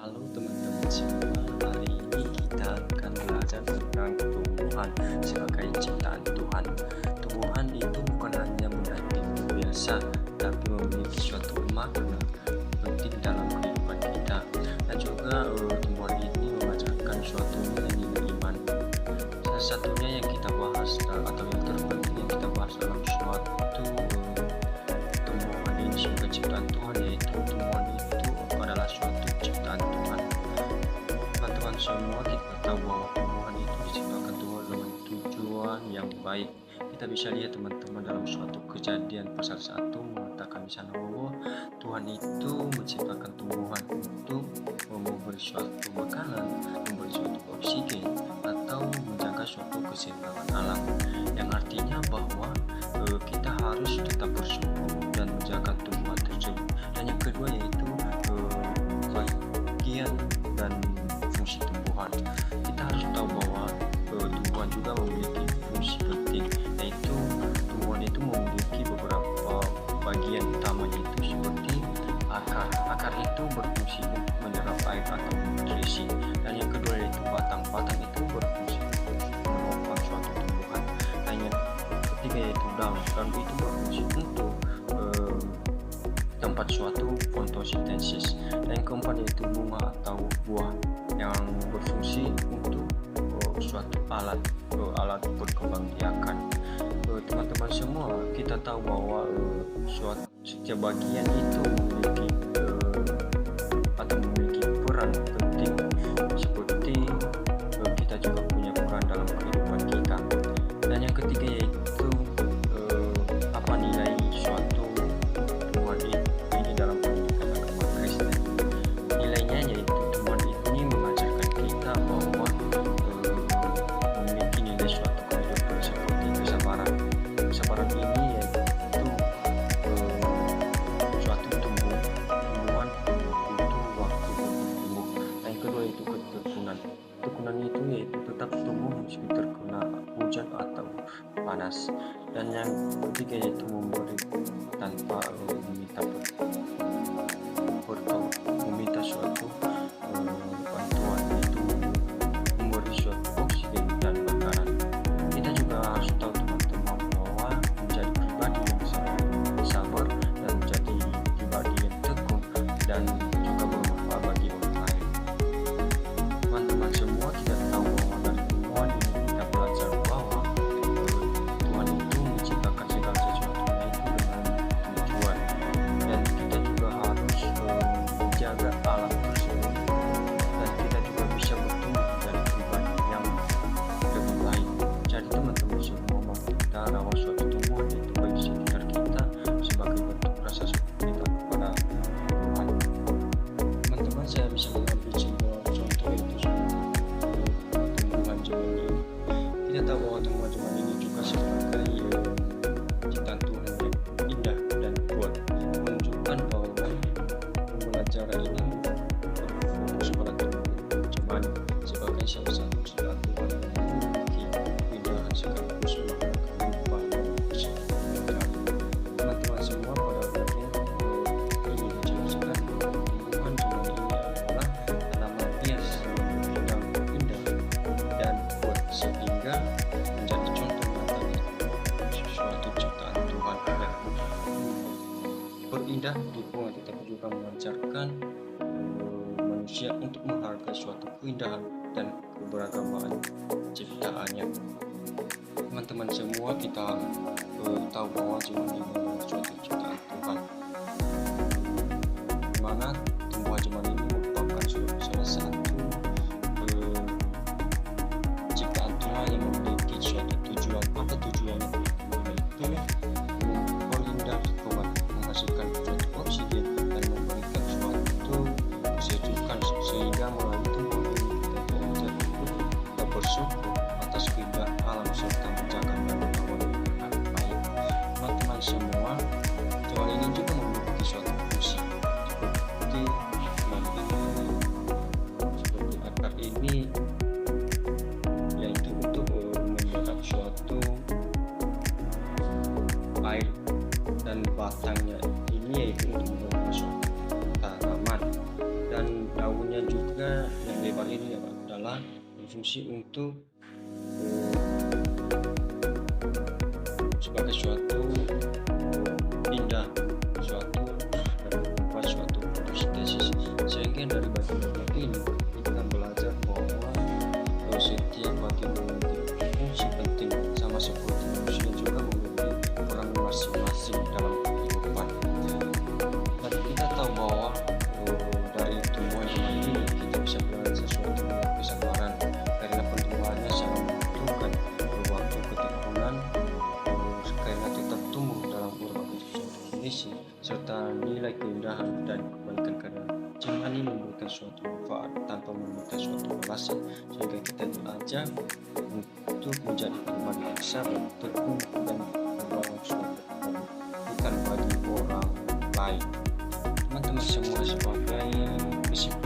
Halo teman-teman semua, hari ini kita akan belajar tentang tumbuhan sebagai ciptaan Tuhan. Tumbuhan itu bukan hanya benda biasa, tapi memiliki suatu makna penting dalam kehidupan kita. Dan juga tumbuhan ini mengajarkan suatu nilai iman. Salah satunya yang kita bahas atau yang terpenting yang kita bahas dalam suatu tumbuhan ini sebagai ciptaan Tuhan, yaitu tumbuhan itu adalah suatu ciptaan Tuhan. Teman-teman semua, kita tahu bahwa tumbuhan itu diciptakan Tuhan dengan tujuan yang baik. Kita bisa lihat teman-teman dalam suatu Kejadian pasal 1 mengatakan di sana bahwa Tuhan itu menciptakan tumbuhan untuk memberi suatu makanan, memberi suatu oksigen, atau menjaga suatu keseimbangan alam. Yang artinya bahwa kita harus tetap bersyukur dan menjaga tumbuhan tersebut. Dan yang kedua yaitu bagian dan fungsi tumbuhan. Kita harus tahu bahwa tumbuhan juga memiliki fungsi penting, yaitu tumbuhan itu memiliki beberapa bagian utamanya itu seperti akar. Akar itu berfungsi untuk menyerap air atau nutrisi. Dan yang kedua yaitu batang. Batang itu berfungsi untuk menopang suatu tumbuhan. Dan yang ketiga yaitu daun. Daun itu berfungsi untuk tempat suatu fotosintesis. Dan yang keempat yaitu bunga atau buah yang berfungsi untuk suatu alat perkembangbiakan. Teman-teman semua, kita tahu bahwa setiap bagian itu memiliki peran penting, seperti kita juga punya peran dalam kehidupan kita. Dan yang ketiga yaitu apa nilai suatu tumbuhan ini dalam pendidikan agama Kristen. Nilainya yaitu tumbuhan ini mengajarkan kita bahwa memiliki nilai suatu kehidupan seperti kesabaran. Kesabaran ini yaitu suatu tumbuhan butuh waktu tumbuh. Dan yang kedua yaitu ketekunan. Ketekunan itu yaitu tetap tumbuh meski terkena hujan atau panas. Dan yang ketiga yaitu memberi tanpa meminta suatu bantuan, yaitu memberi suatu oksigen dan makanan. Kita juga harus tahu teman-teman bahwa menjadi pribadi yang sabar dan menjadi pribadi yang tekun dan juga bermanfaat bagi orang lain. Teman-teman semua, kita tahu bahwa dari tumbuhan ini kita belajar bahwa Tuhan itu menciptakan segala sesuatunya itu dengan tujuan, dan kita juga harus menjaga alam tersebut, dan kita juga bisa bertumbuh menjadi pribadi yang lebih baik. Jadi teman-teman semua, mari kita rawat suatu tumbuhan itu bagi sekitar kita sebagai bentuk rasa syukur kita kepada Tuhan. Teman-teman, saya bisa mengambil sebuah contoh yaitu tumbuhan jemani. Kita tahu bahwa tumbuhan jemani ini juga sebagai ciptaan Tuhan yang indah dan kuat, menunjukkan bahwa pembelajaran ini berfokus pada tumbuhan jemani sebagai salah satu ciptaan Tuhan yang memiliki keindahan sekaligus makna kehidupan bersama. Teman-teman semua, pada bagian ini dijelaskan tumbuhan jemani ini adalah tanaman hias yang indah dan kuat sehingga menjadi contoh nyata suatu ciptaan Tuhan yang berindah di lingkungan, tetapi juga mengajarkan manusia untuk menghargai suatu keindahan dan keberagaman ciptaannya. Teman-teman semua, kita tahu bahwa jemani ini adalah suatu ciptaan Tuhan, di mana tumbuhan jemani ini merupakan salah satu ciptaan Tuhan yang memiliki suatu tujuan. Apa tujuannya? Yaitu memperindah lingkungan, menghasilkan suatu oksigen dan memberikan suatu kesejukan, sehingga melalui tumbuhan ini kita belajar untuk tetap bersyukur atas keindahan alam serta menjaga dan merawat dengan baik. Teman-teman semua, tumbuhan ini juga memiliki suatu fungsi seperti akar ini, yaitu untuk menyerap suatu air, dan batangnya ini yaitu untuk membentuk suatu tanaman, dan daunnya juga adalah berfungsi untuk sebagai suatu pindah suatu dan membuat suatu fotosintesis, sehingga dari bagian ini kita belajar bahwa setiap bagian memiliki fungsi penting sama seperti manusia juga memiliki peran masing-masing dalam kehidupan. Dan kita tahu bahwa dari tumbuhan ini kita bisa belajar sesuatu dengan kesabaran, karena pertumbuhannya sangat membutuhkan waktu ketekkunan karena tetap tumbuh dalam berbagai suatu kondisi serta nilai keindahan dan kebaikan, karena jangan ini memberikan suatu manfaat tanpa meminta suatu balasan, sehingga kita diajak untuk menjadi pribadi yang sabar, tekun, dan membangun suatu kebaikan bagi orang lain. Teman-teman semua, sebagai kesimpulan